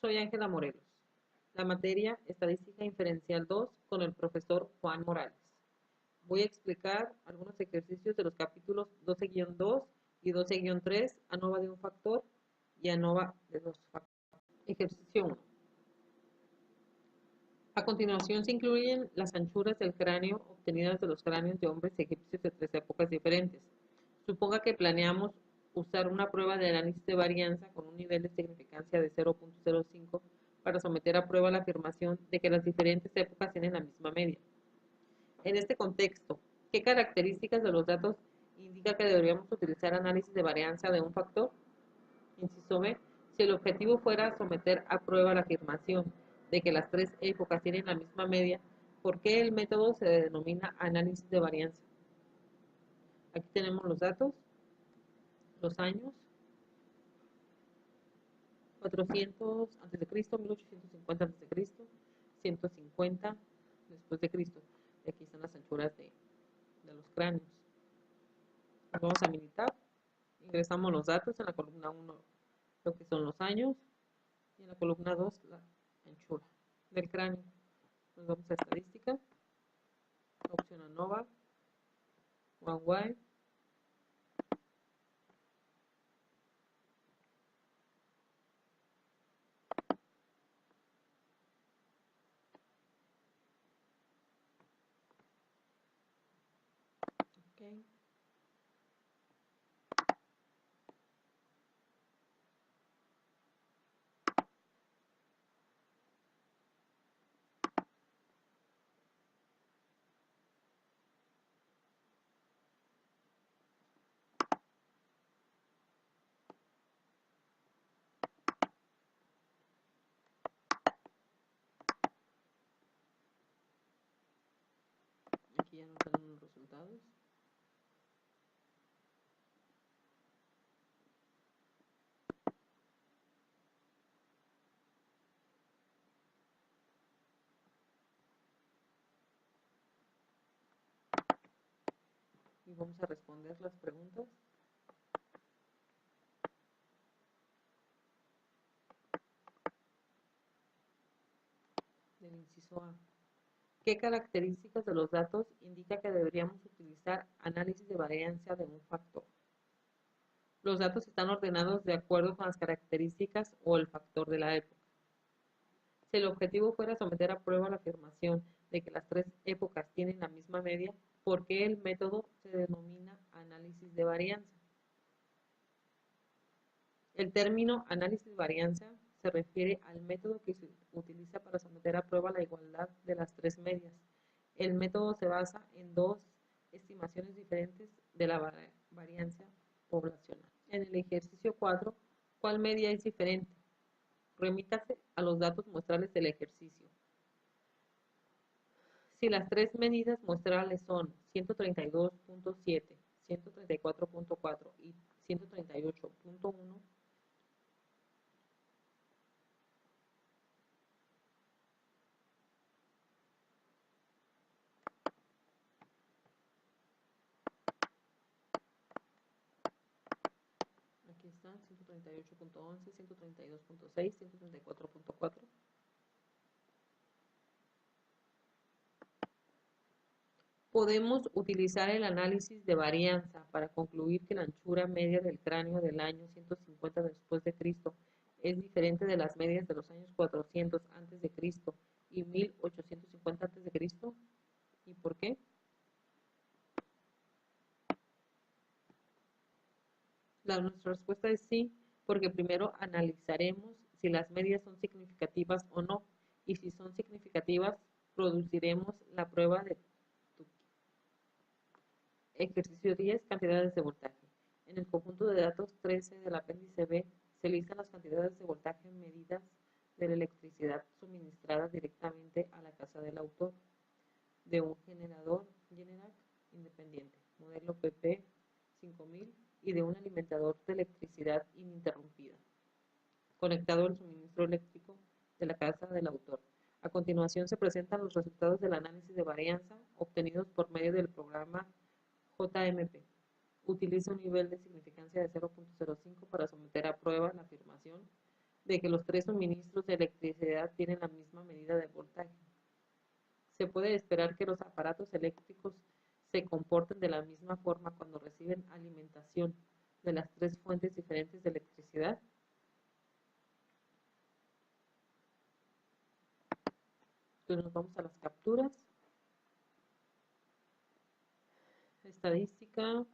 Soy Ángela Morelos. La materia Estadística Inferencial 2 con el profesor Juan Morales. Voy a explicar algunos ejercicios de los capítulos 12-2 y 12-3, ANOVA de un factor y ANOVA de dos factores. Ejercicio 1. A continuación se incluyen las anchuras del cráneo obtenidas de los cráneos de hombres egipcios de tres épocas diferentes. Suponga que planeamos usar una prueba de análisis de varianza con un nivel de significancia de 0.05 para someter a prueba la afirmación de que las diferentes épocas tienen la misma media. En este contexto, ¿qué características de los datos indica que deberíamos utilizar análisis de varianza de un factor? Inciso B. Si el objetivo fuera someter a prueba la afirmación de que las tres épocas tienen la misma media, ¿por qué el método se denomina análisis de varianza? Aquí tenemos los datos, los años, 400 a.C., 1850 a.C., 150 después de Cristo. Y aquí están las anchuras de los cráneos. Vamos a militar, ingresamos los datos en la columna 1, lo que son los años, y en la columna 2, la anchura del cráneo. Nos vamos a estadística, opción ANOVA, OneWide, okay. Aquí ya nos dan los resultados. Y vamos a responder las preguntas. Del inciso A. ¿Qué características de los datos indica que deberíamos utilizar análisis de varianza de un factor? Los datos están ordenados de acuerdo con las características o el factor de la época. Si el objetivo fuera someter a prueba la afirmación de que las tres épocas tienen la misma media, ¿por qué el método se denomina análisis de varianza? El término análisis de varianza se refiere al método que se utiliza para someter a prueba la igualdad de las tres medias. El método se basa en dos estimaciones diferentes de la varianza poblacional. En el ejercicio 4, ¿cuál media es diferente? Remítase a los datos muestrales del ejercicio. Si las tres medidas muestrales son 132.7, 134.4 y 138.1, aquí están 138.11, 132.6, 134.4. Podemos utilizar el análisis de varianza para concluir que la anchura media del cráneo del año 150 después de Cristo es diferente de las medias de los años 400 antes de Cristo y 1850 antes de Cristo. ¿Y por qué? Nuestra respuesta es sí, porque primero analizaremos si las medias son significativas o no, y si son significativas, produciremos la prueba de Tukey. Ejercicio 10, cantidades de voltaje. En el conjunto de datos 13 del apéndice B, se listan las cantidades de voltaje medidas de la electricidad suministrada directamente a la casa del autor de un generador Generac independiente, modelo PP 5000, y de un alimentador de electricidad ininterrumpida, conectado al suministro eléctrico de la casa del autor. A continuación se presentan los resultados del análisis de varianza obtenidos por medio del programa JMP. Utiliza un nivel de significancia de 0.05 para someter a prueba la afirmación de que los tres suministros de electricidad tienen la misma medida de voltaje. Se puede esperar que los aparatos eléctricos se comporten de la misma forma cuando reciben alimentación de las tres fuentes diferentes de electricidad. Entonces nos vamos a las capturas. Estadística.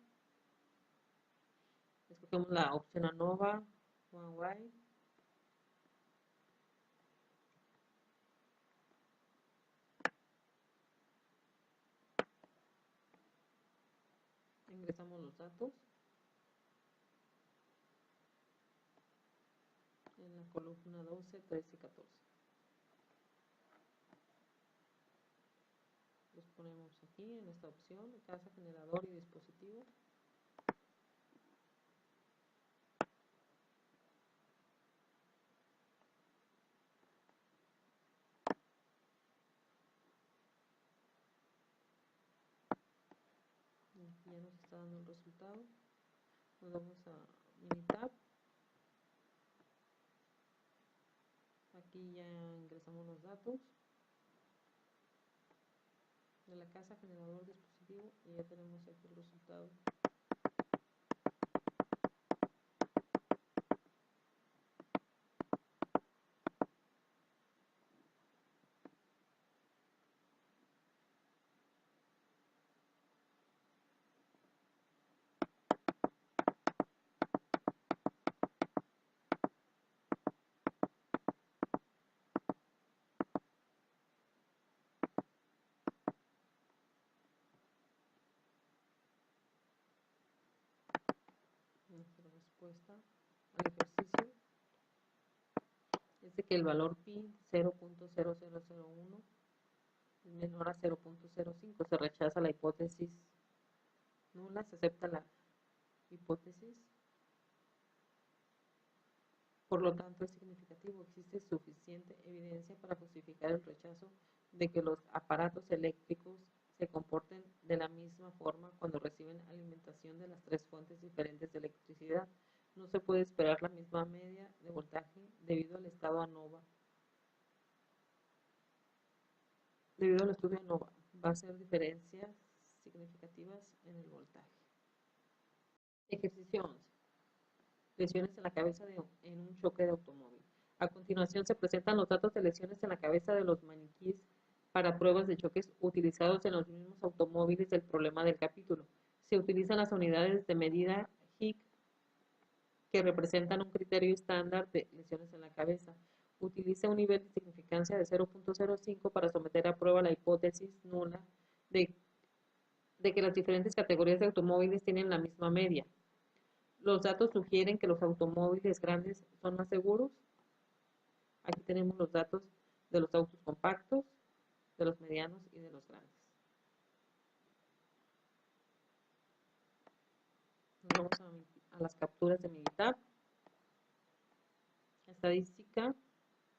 Escogemos la opción ANOVA, OneWide. Ingresamos los datos en la columna 12, 13 y 14. Los ponemos aquí en esta opción, casa, generador y dispositivo. Aquí ya nos está dando el resultado. Nos vamos a Minitab. Aquí ya ingresamos los datos de la casa, generador, dispositivo y ya tenemos aquí el resultado. Nuestra respuesta al ejercicio es de que el valor pi 0.0001 es menor a 0.05. Se rechaza la hipótesis nula, se acepta la hipótesis. Por lo tanto, es significativo. Existe suficiente evidencia para justificar el rechazo de que los aparatos eléctricos se comporten de la misma forma cuando reciben alimentación de las tres fuentes diferentes de electricidad. No se puede esperar la misma media de voltaje debido al estado ANOVA. Debido al estudio ANOVA, va a ser diferencias significativas en el voltaje. Ejercicio 11. Lesiones en la cabeza en un choque de automóvil. A continuación se presentan los datos de lesiones en la cabeza de los maniquíes para pruebas de choques utilizados en los mismos automóviles del problema del capítulo. Se utilizan las unidades de medida HIC que representan un criterio estándar de lesiones en la cabeza. Utiliza un nivel de significancia de 0.05 para someter a prueba la hipótesis nula de que las diferentes categorías de automóviles tienen la misma media. Los datos sugieren que los automóviles grandes son más seguros. Aquí tenemos los datos de los autos compactos, de los medianos y de los grandes. Nos vamos a las capturas de Minitab. Estadística.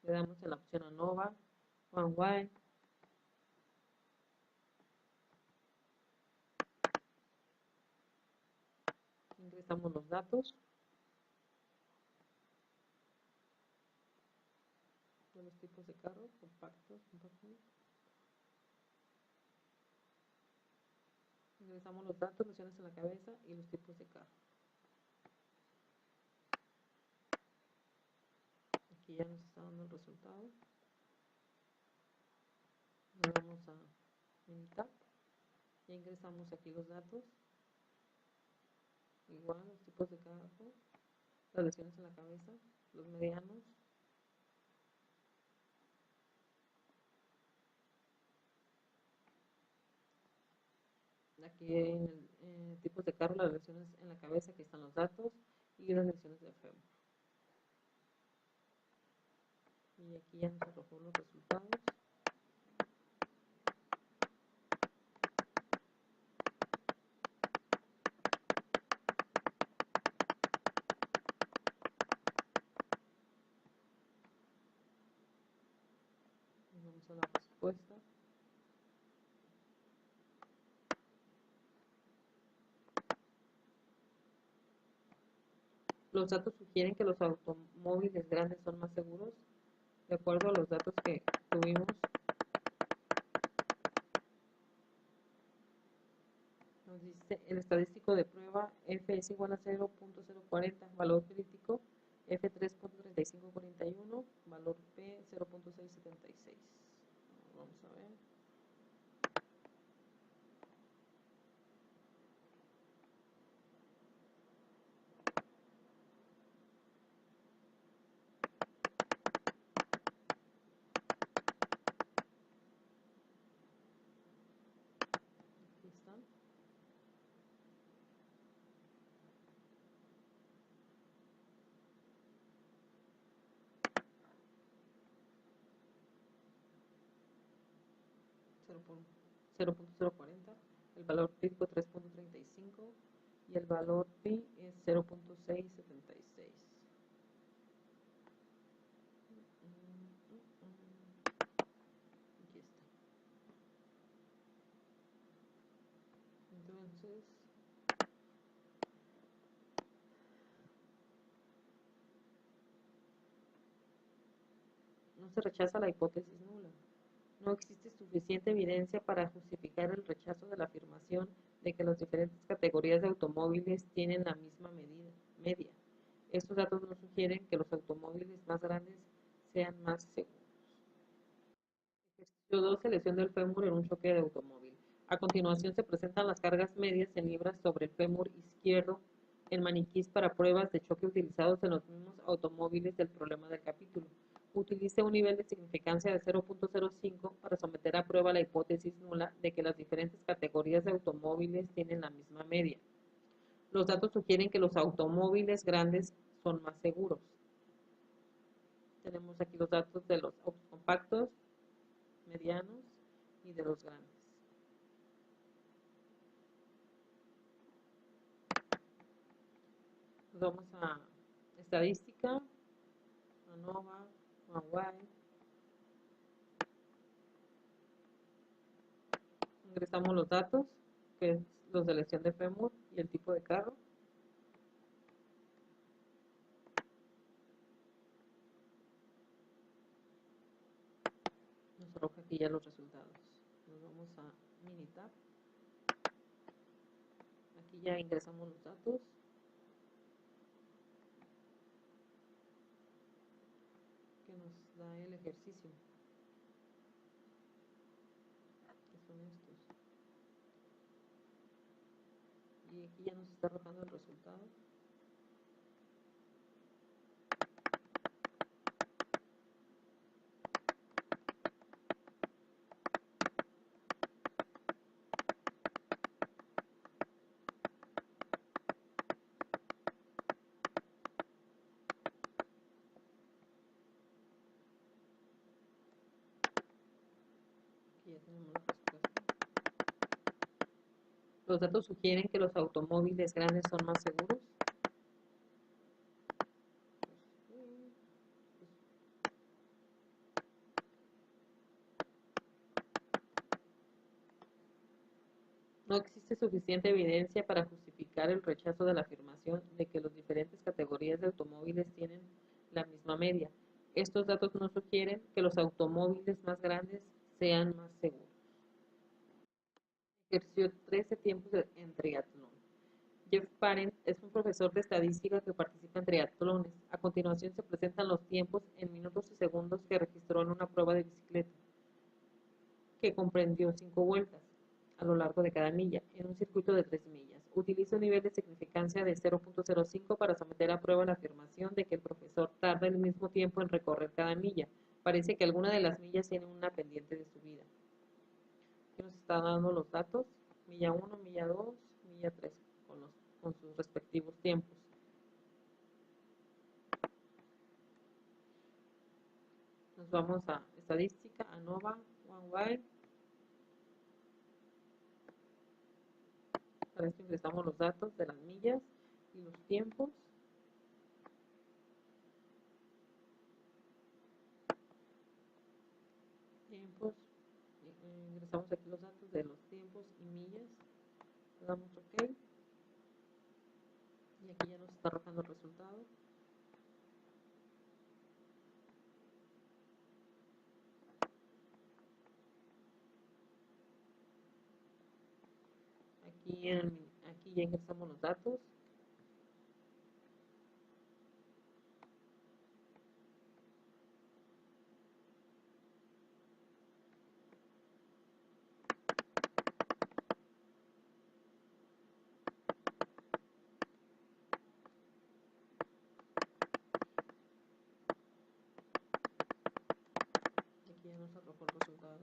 Le damos en la opción ANOVA, OneWide. Ingresamos los datos de los tipos de carros, compactos, compactos. Ingresamos los datos, lesiones en la cabeza y los tipos de carro. Aquí ya nos está dando el resultado. Le damos a Minitab. Ya ingresamos aquí los datos. Igual los tipos de carro, las lesiones en la cabeza, los medianos. Aquí en el tipos de carro, las lesiones en la cabeza, aquí están los datos y las lesiones de fémur. Y aquí ya nos arrojó los resultados. Vamos a la respuesta. Los datos sugieren que los automóviles grandes son más seguros. De acuerdo a los datos que tuvimos, nos dice el estadístico de prueba F es igual a 0.040, valor crítico F 3.3541, valor P 0.676. Vamos a ver. Aquí están. cero punto cero cuarenta, el valor crítico 3.35 y el valor pi es 0.676. Aquí está. Entonces, no se rechaza la hipótesis nula. No existe suficiente evidencia para justificar el rechazo de la afirmación de que las diferentes categorías de automóviles tienen la misma media. Estos datos no sugieren que los automóviles más grandes sean más seguros. Ejercicio 2. Lesión del fémur en un choque de automóvil. A continuación se presentan las cargas medias en libras sobre el fémur izquierdo en maniquís para pruebas de choque utilizados en los mismos automóviles del problema del capítulo. Utilice un nivel de significancia de 0.05 para someter a prueba la hipótesis nula de que las diferentes categorías de automóviles tienen la misma media. Los datos sugieren que los automóviles grandes son más seguros. Tenemos aquí los datos de los autos compactos, medianos y de los grandes. Nos vamos a estadística, ANOVA, OneWide. Ingresamos los datos, que es los de lesión de fémur y el tipo de carro. Nos arroja aquí ya los resultados. Nos vamos a Minitab. Aquí ya ingresamos los datos. Que nos da el ejercicio. Que son estos. Y aquí ya nos está arrojando el resultado. Aquí ya tenemos la respuesta. Los datos sugieren que los automóviles grandes son más seguros. No existe suficiente evidencia para justificar el rechazo de la afirmación de que las diferentes categorías de automóviles tienen la misma media. Estos datos no sugieren que los automóviles más grandes sean más seguros. Ejerció 13 tiempos en triatlón. Jeff Parent es un profesor de estadística que participa en triatlones. A continuación se presentan los tiempos en minutos y segundos que registró en una prueba de bicicleta, que comprendió 5 vueltas a lo largo de cada milla, en un circuito de 3 millas. Utiliza un nivel de significancia de 0.05 para someter a prueba la afirmación de que el profesor tarda el mismo tiempo en recorrer cada milla. Parece que alguna de las millas tiene una pendiente de subida. Aquí nos está dando los datos, milla 1, milla 2, milla 3, con sus respectivos tiempos. Nos vamos a estadística, ANOVA, OneWide. Para esto ingresamos los datos de las millas y los tiempos. Ingresamos aquí los datos de los tiempos y millas. Le damos OK. Y aquí ya nos está arrojando el resultado. Aquí ya ingresamos los datos. Aquí ya nos arrojó el resultado.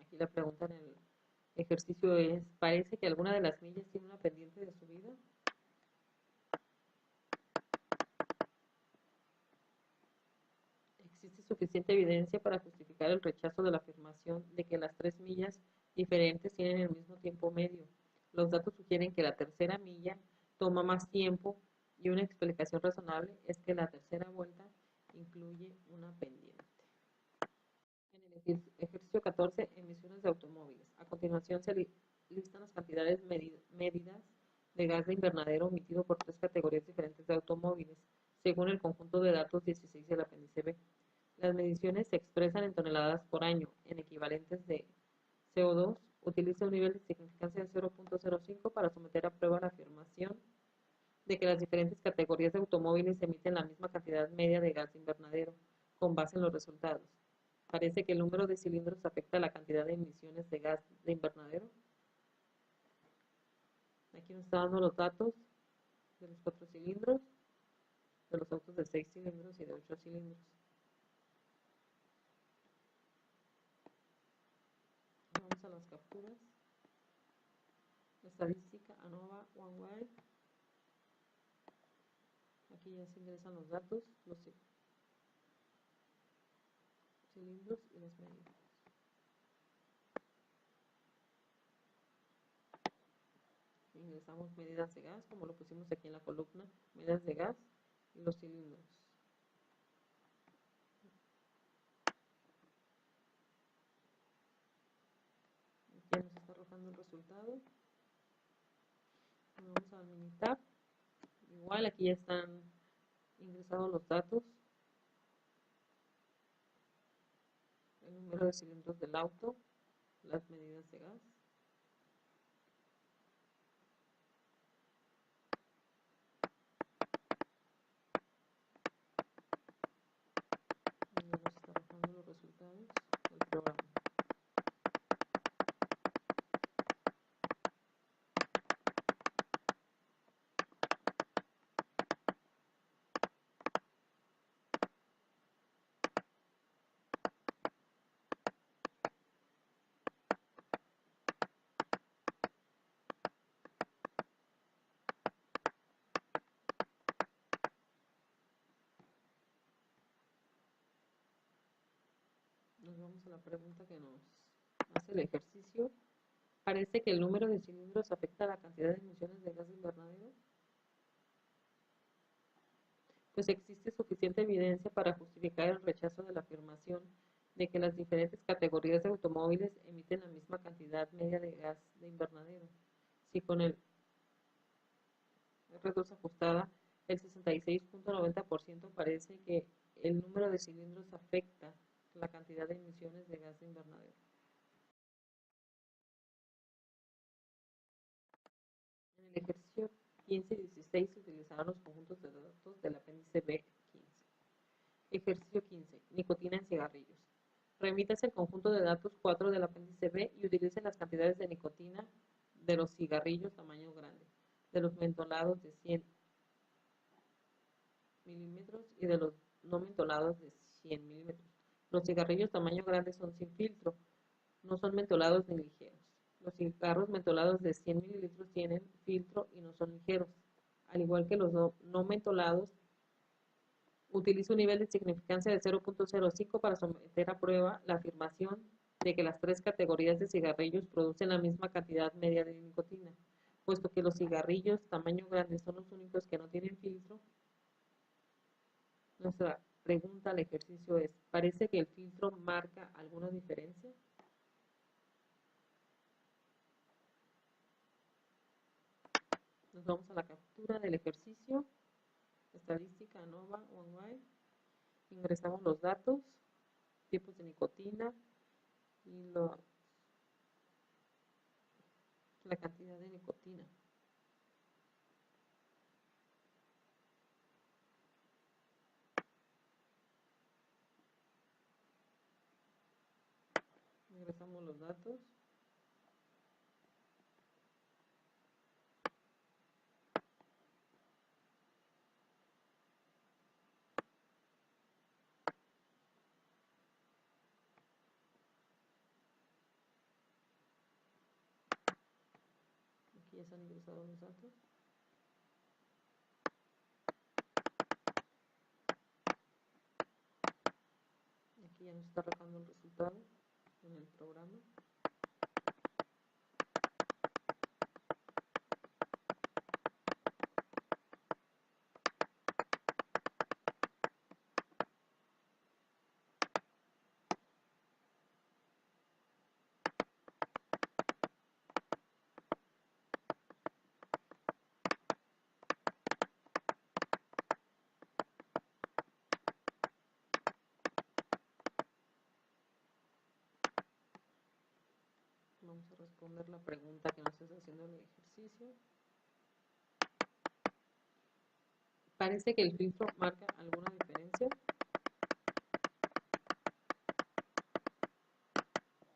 Aquí la pregunta en el ejercicio es, ¿parece que alguna de las millas tiene una pendiente de subida? Existe suficiente evidencia para justificar el rechazo de la afirmación de que las tres millas diferentes tienen el mismo tiempo medio. Los datos sugieren que la tercera milla toma más tiempo y una explicación razonable es que la tercera vuelta incluye una pendiente. En el ejercicio 14, emisiones de automóviles. A continuación se listan las cantidades medidas de gas de invernadero emitido por tres categorías diferentes de automóviles, según el conjunto de datos 16 del apéndice B. Las mediciones se expresan en toneladas por año, en equivalentes de CO2. Utiliza un nivel de significancia de 0.05 para someter a prueba la afirmación de que las diferentes categorías de automóviles emiten la misma cantidad media de gas de invernadero, con base en los resultados. Parece que el número de cilindros afecta la cantidad de emisiones de gas de invernadero. Aquí nos está dando los datos de los 4 cilindros, de los autos de 6 cilindros y de 8 cilindros. Vamos a las capturas. Estadística, ANOVA, OneWide. Aquí ya se ingresan los datos, los cilindros y las medidas. Ingresamos medidas de gas, como lo pusimos aquí en la columna, medidas de gas y los cilindros. Aquí ya nos está arrojando el resultado. Vamos al Minitab. Igual aquí ya están ingresados los datos, el número de cilindros del auto, las medidas de gas. Y ya nos está arrojando los resultados del programa. Nos vamos a la pregunta que nos hace el ejercicio. Parece que el número de cilindros afecta la cantidad de emisiones de gas de invernadero. Pues existe suficiente evidencia para justificar el rechazo de la afirmación de que las diferentes categorías de automóviles emiten la misma cantidad media de gas de invernadero. Si con el R2 ajustada, el 66.90% parece que el número de cilindros afecta la cantidad de emisiones de gas de invernadero. En el ejercicio 15 y 16 se utilizarán los conjuntos de datos del apéndice B15. Ejercicio 15. Nicotina en cigarrillos. Remítase el conjunto de datos 4 del apéndice B y utilice las cantidades de nicotina de los cigarrillos tamaño grande, de los mentolados de 100 milímetros y de los no mentolados de 100 milímetros. Los cigarrillos tamaño grande son sin filtro, no son mentolados ni ligeros. Los cigarros mentolados de 100 mililitros tienen filtro y no son ligeros. Al igual que los no mentolados, utiliza un nivel de significancia de 0.05 para someter a prueba la afirmación de que las tres categorías de cigarrillos producen la misma cantidad media de nicotina. Puesto que los cigarrillos tamaño grande son los únicos que no tienen filtro, nuestra pregunta al ejercicio es, ¿parece que el filtro marca alguna diferencia? Nos vamos a la captura del ejercicio, estadística ANOVA OneWide, ingresamos los datos, tipos de nicotina y la cantidad de nicotina. Ingresamos los datos. Aquí ya están ingresados los datos. Aquí ya nos está arrojando el resultado en el programa. Vamos a responder la pregunta que nos está haciendo el ejercicio. ¿Parece que el filtro marca alguna diferencia?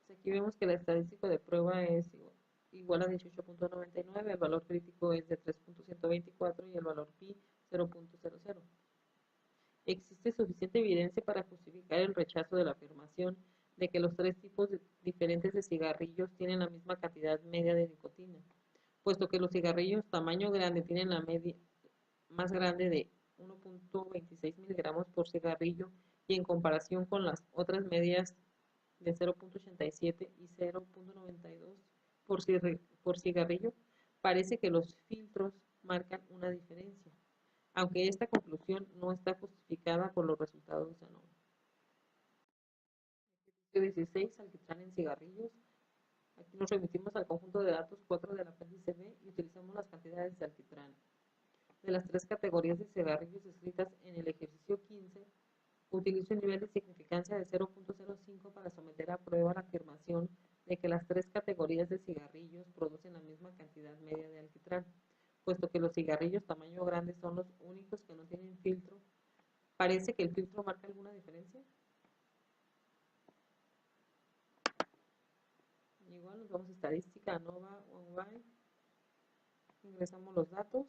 Pues aquí vemos que la estadística de prueba es igual a 18.99, el valor crítico es de 3.124 y el valor pi 0.00. Existe suficiente evidencia para justificar el rechazo de la afirmación de que los tres tipos diferentes de cigarrillos tienen la misma cantidad media de nicotina, puesto que los cigarrillos tamaño grande tienen la media más grande de 1.26 miligramos por cigarrillo y en comparación con las otras medias de 0.87 y 0.92 por cigarrillo, parece que los filtros marcan una diferencia, aunque esta conclusión no está justificada por los resultados de ANOVA. Ejercicio 16, alquitrán en cigarrillos. Aquí nos remitimos al conjunto de datos 4 del apéndice B y utilizamos las cantidades de alquitrán. De las tres categorías de cigarrillos descritas en el ejercicio 15, utilizo un nivel de significancia de 0.05 para someter a prueba la afirmación de que las tres categorías de cigarrillos producen la misma cantidad media de alquitrán. Puesto que los cigarrillos tamaño grande son los únicos que no tienen filtro, ¿parece que el filtro marca alguna diferencia? Igual nos vamos a estadística, ANOVA, OneWide, ingresamos los datos.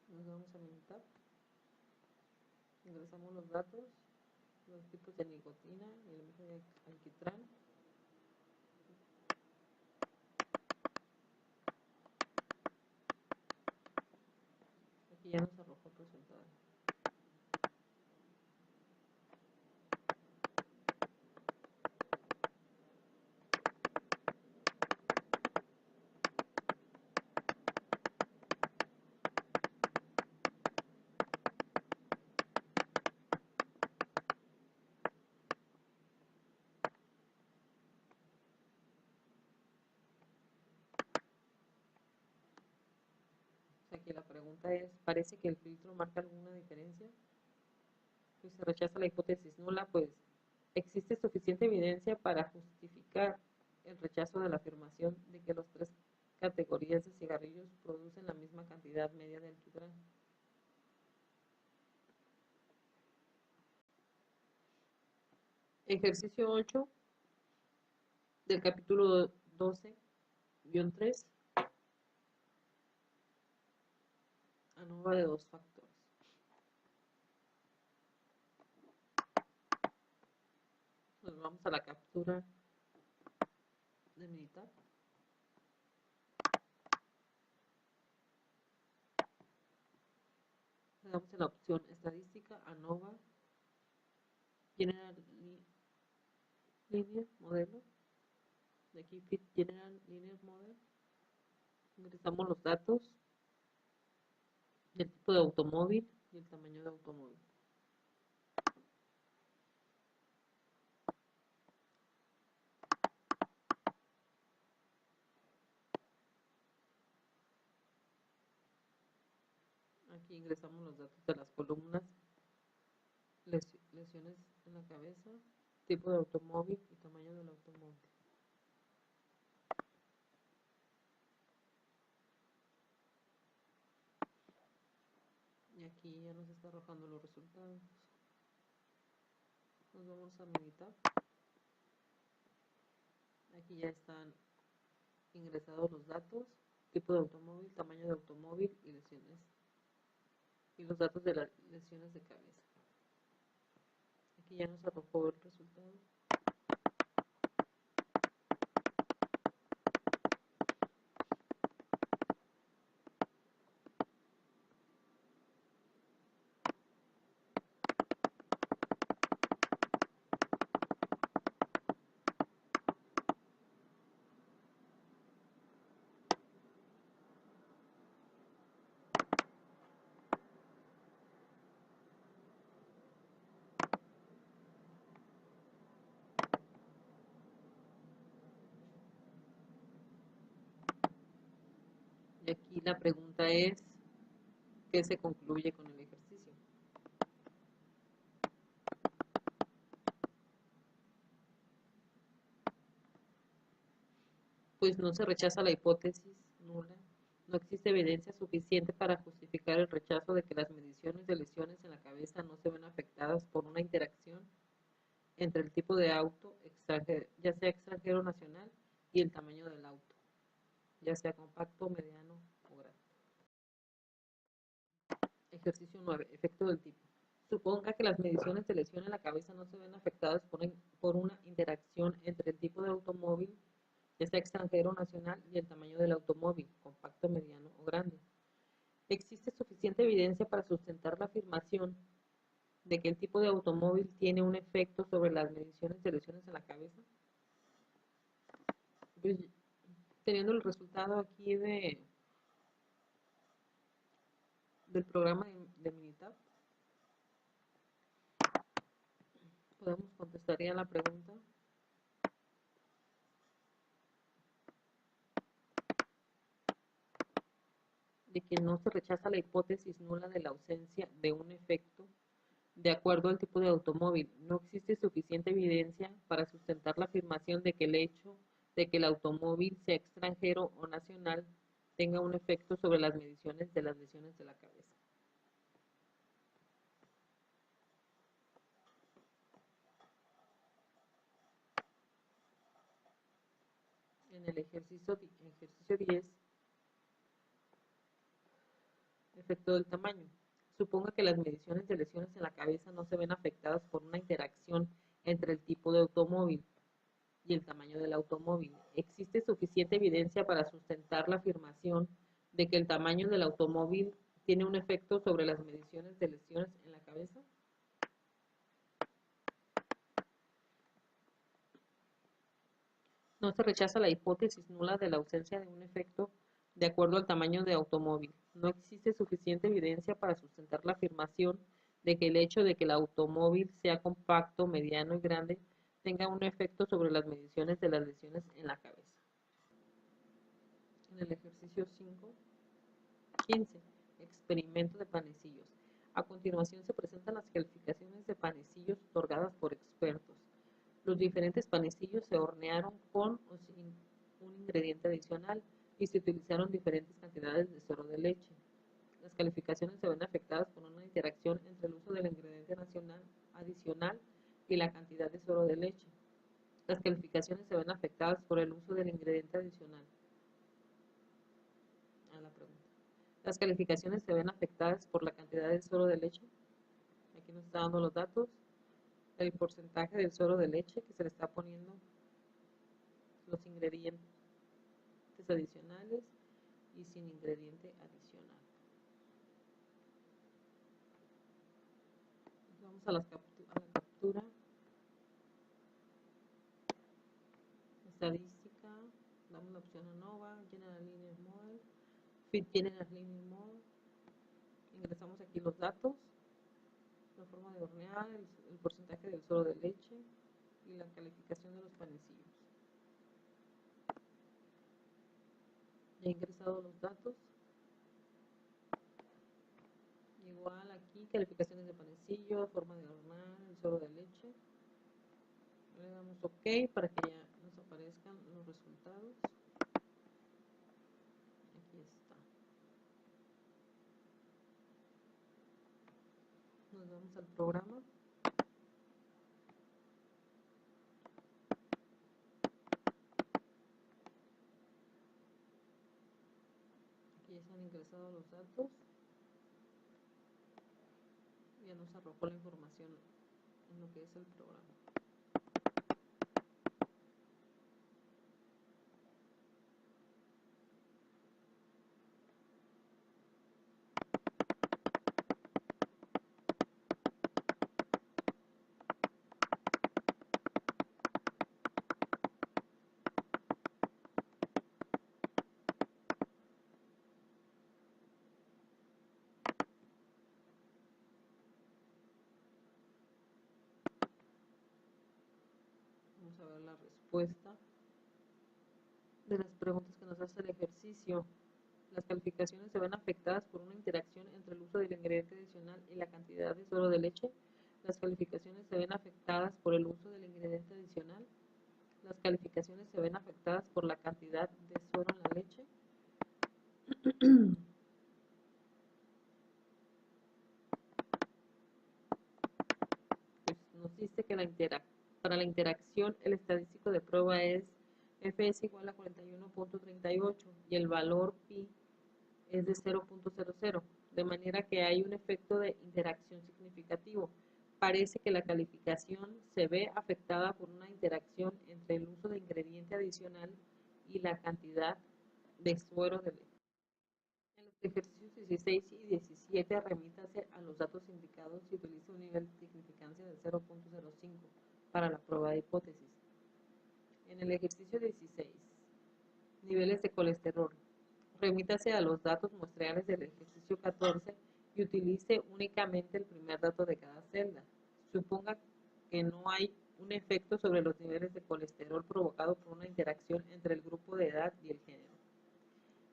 Nos vamos a Minitab, ingresamos los datos, los tipos de nicotina y el mismo de alquitrán. Aquí ya nos arrojó el resultado. O sea que la pregunta es, ¿parece que el filtro marca alguna diferencia? Pues se rechaza la hipótesis nula, pues existe suficiente evidencia para justificar el rechazo de la afirmación de que los tres categorías de cigarrillos producen la misma cantidad media de alquitrán. Ejercicio 8 del capítulo 12-3, ANOVA de 2 factores. Nos vamos a la captura de militar. Le damos en la opción estadística, ANOVA, General Linear Modelo. De aquí Fit General Linear Model. Ingresamos los datos del tipo de automóvil y el tamaño de automóvil. Aquí ingresamos los datos de las columnas, lesiones en la cabeza, tipo de automóvil y tamaño del automóvil. Y aquí ya nos está arrojando los resultados. Nos vamos a meditar. Aquí ya están ingresados los datos, tipo de automóvil, tamaño de automóvil y lesiones. Y los datos de las lesiones de cabeza. Aquí ya nos arrojó el resultado. Y aquí la pregunta es, ¿qué se concluye con el ejercicio? Pues no se rechaza la hipótesis nula. No existe evidencia suficiente para justificar el rechazo de que las mediciones de lesiones en la cabeza no se ven afectadas por una interacción entre el tipo de auto extranjero, ya sea extranjero o nacional, y el tamaño del auto, ya sea compacto, mediano o grande. Ejercicio 9. Efecto del tipo. Suponga que las mediciones de lesión en la cabeza no se ven afectadas por una interacción entre el tipo de automóvil, ya sea extranjero o nacional, y el tamaño del automóvil, compacto, mediano o grande. ¿Existe suficiente evidencia para sustentar la afirmación de que el tipo de automóvil tiene un efecto sobre las mediciones de lesiones en la cabeza? Pues, teniendo el resultado aquí del programa de Minitab, podemos contestar ya la pregunta. De que no se rechaza la hipótesis nula de la ausencia de un efecto de acuerdo al tipo de automóvil. No existe suficiente evidencia para sustentar la afirmación de que el hecho de que el automóvil sea extranjero o nacional tenga un efecto sobre las mediciones de las lesiones de la cabeza. En el ejercicio 10, efecto del tamaño. Suponga que las mediciones de lesiones en la cabeza no se ven afectadas por una interacción entre el tipo de automóvil y el tamaño del automóvil. ¿Existe suficiente evidencia para sustentar la afirmación de que el tamaño del automóvil tiene un efecto sobre las mediciones de lesiones en la cabeza? No se rechaza la hipótesis nula de la ausencia de un efecto de acuerdo al tamaño de automóvil. No existe suficiente evidencia para sustentar la afirmación de que el hecho de que el automóvil sea compacto, mediano y grande tenga un efecto sobre las mediciones de las lesiones en la cabeza. En el ejercicio 15, experimento de panecillos. A continuación se presentan las calificaciones de panecillos otorgadas por expertos. Los diferentes panecillos se hornearon con o sin un ingrediente adicional y se utilizaron diferentes cantidades de suero de leche. Las calificaciones se ven afectadas por una interacción entre el uso del ingrediente nacional adicional y la cantidad de suero de leche. Las calificaciones se ven afectadas por el uso del ingrediente adicional. A la pregunta. Las calificaciones se ven afectadas por la cantidad de suero de leche. Aquí nos está dando los datos, el porcentaje del suero de leche que se le está poniendo, los ingredientes adicionales y sin ingrediente adicional. Vamos a la captura. Estadística, damos la opción ANOVA, General Linear Model, Fit General Linear Model. Ingresamos aquí los datos, la forma de hornear, el porcentaje del suero de leche y la calificación de los panecillos. Ya he ingresado los datos. Igual aquí, calificaciones de panecillo, forma de hornear, el suero de leche. Le damos OK para que ya nos aparezcan los resultados. Aquí está. Nos vamos al programa. Aquí ya se han ingresado los datos. Ya nos arrojó la información en lo que es el programa. Vamos a ver la respuesta de las preguntas que nos hace el ejercicio. Las calificaciones se ven afectadas por una interacción entre el uso del ingrediente adicional y la cantidad de suero de leche. Las calificaciones se ven afectadas por el uso del ingrediente adicional. Las calificaciones se ven afectadas por la cantidad de suero en la leche. Pues nos dice que para la interacción el estadístico de prueba es F es igual a 41.38 y el valor pi es de 0.00, de manera que hay un efecto de interacción significativo. Parece que la calificación se ve afectada por una interacción entre el uso de ingrediente adicional y la cantidad de suero de leche. En los ejercicios 16 y 17 remítase a los datos indicados y utilice un nivel de significancia de 0.05 para la prueba de hipótesis. En el ejercicio 16, niveles de colesterol. Remítase a los datos muestrales del ejercicio 14 y utilice únicamente el primer dato de cada celda. Suponga que no hay un efecto sobre los niveles de colesterol provocado por una interacción entre el grupo de edad y el género.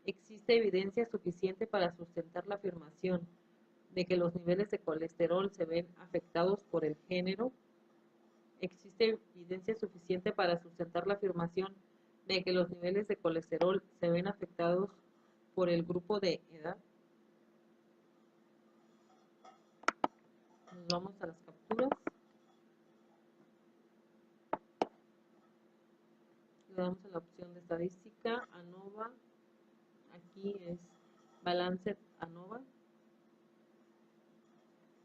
Existe evidencia suficiente para sustentar la afirmación de que los niveles de colesterol se ven afectados por el género. Existe evidencia suficiente para sustentar la afirmación de que los niveles de colesterol se ven afectados por el grupo de edad. Nos vamos a las capturas. Le damos a la opción de estadística, ANOVA. Aquí es Balanced ANOVA.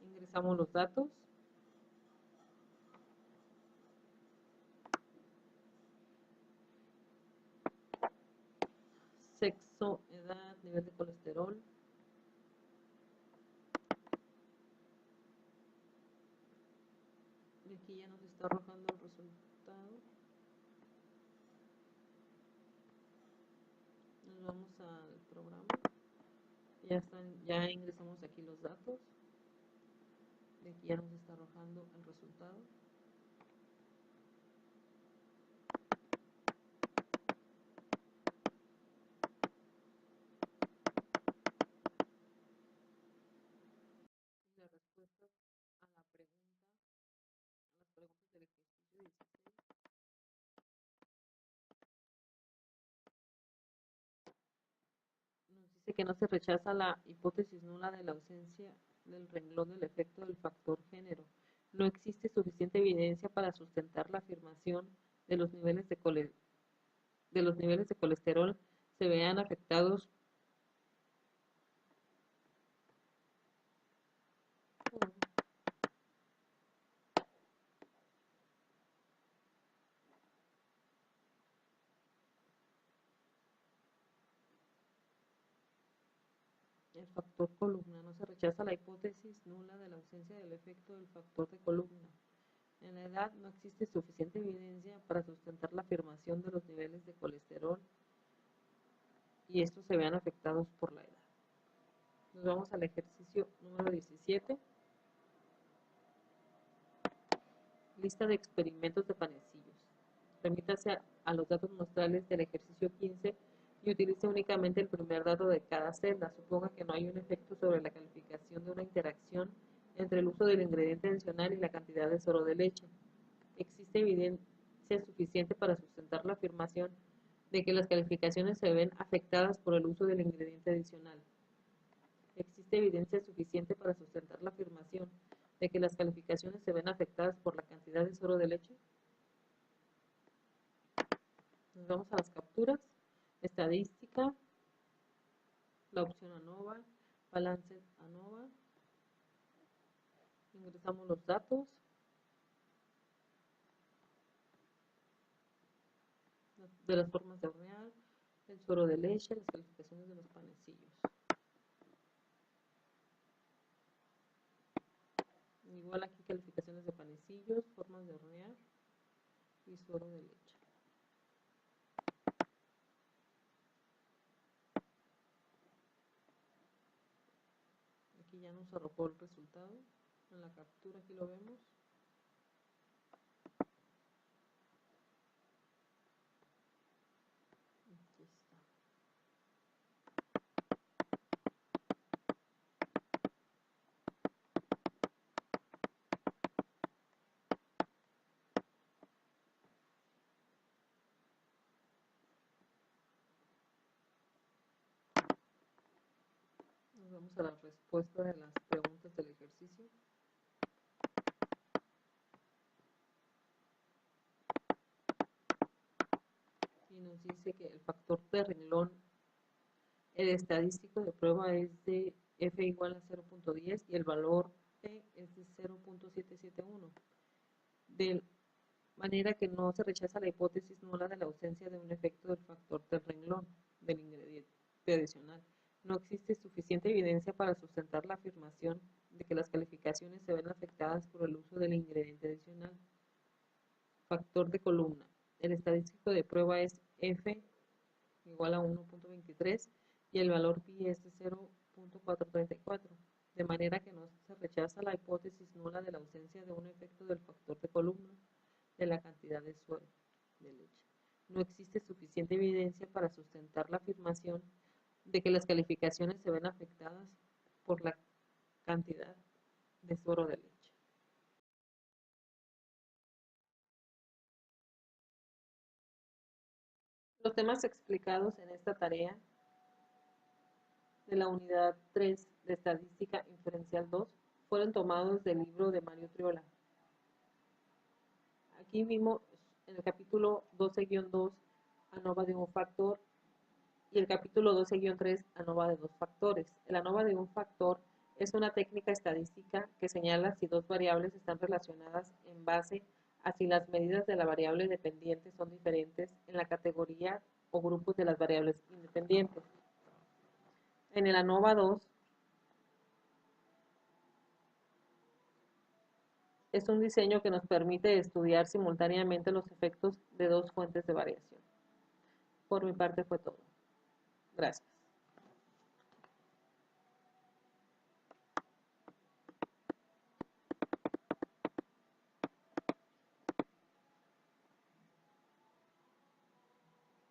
Ingresamos los datos. Sexo, edad, nivel de colesterol. Y aquí ya nos está arrojando el resultado. Nos vamos al programa. Ya ingresamos aquí los datos. Y aquí ya nos está arrojando el resultado. Las respuestas a las preguntas del ejercicio 16. dice que no se rechaza la hipótesis nula de la ausencia del renglón del efecto del factor género. No existe suficiente evidencia para sustentar la afirmación de los niveles de colesterol se vean afectados. El factor columna. No se rechaza la hipótesis nula de la ausencia del efecto del factor de columna. En la edad no existe suficiente evidencia para sustentar la afirmación de los niveles de colesterol y estos se vean afectados por la edad. Nos vamos al ejercicio número 17. Lista de experimentos de panecillos. Remítase a los datos muestrales del ejercicio 15 y utilice únicamente el primer dato de cada celda. Suponga que no hay un efecto sobre la calificación de una interacción entre el uso del ingrediente adicional y la cantidad de suero de leche. Existe evidencia suficiente para sustentar la afirmación de que las calificaciones se ven afectadas por el uso del ingrediente adicional. Existe evidencia suficiente para sustentar la afirmación de que las calificaciones se ven afectadas por la cantidad de suero de leche. Nos vamos a las capturas, estadística, la opción ANOVA, balance ANOVA, ingresamos los datos, de las formas de hornear, el suero de leche, las calificaciones de los panecillos. Igual aquí calificaciones de panecillos, formas de hornear y suero de leche. Aquí ya nos arrojó el resultado. En la captura aquí lo vemos. Aquí está. Nos vamos a la respuesta de las preguntas del ejercicio. Y nos dice que el factor de renglón, el estadístico de prueba es de F igual a 0.10 y el valor P es de 0.771. De manera que no se rechaza la hipótesis nula de la ausencia de un efecto del factor de renglón del ingrediente adicional. No existe suficiente evidencia para sustentar la afirmación de que las calificaciones se ven afectadas por el uso del ingrediente adicional. Factor de columna. El estadístico de prueba es F igual a 1.23 y el valor pi es de 0.434, de manera que no se rechaza la hipótesis nula de la ausencia de un efecto del factor de columna de la cantidad de suero de leche. No existe suficiente evidencia para sustentar la afirmación de que las calificaciones se ven afectadas por la cantidad de suero de leche. Los temas explicados en esta tarea de la unidad 3 de Estadística Inferencial 2 fueron tomados del libro de Mario Triola. Aquí vimos en el capítulo 12-2 ANOVA de un factor y el capítulo 12-3 ANOVA de dos factores. El ANOVA de un factor es una técnica estadística que señala si dos variables están relacionadas en base a si las medidas de la variable dependiente son diferentes en la categoría o grupos de las variables independientes. En el ANOVA 2 es un diseño que nos permite estudiar simultáneamente los efectos de dos fuentes de variación. Por mi parte fue todo. Gracias.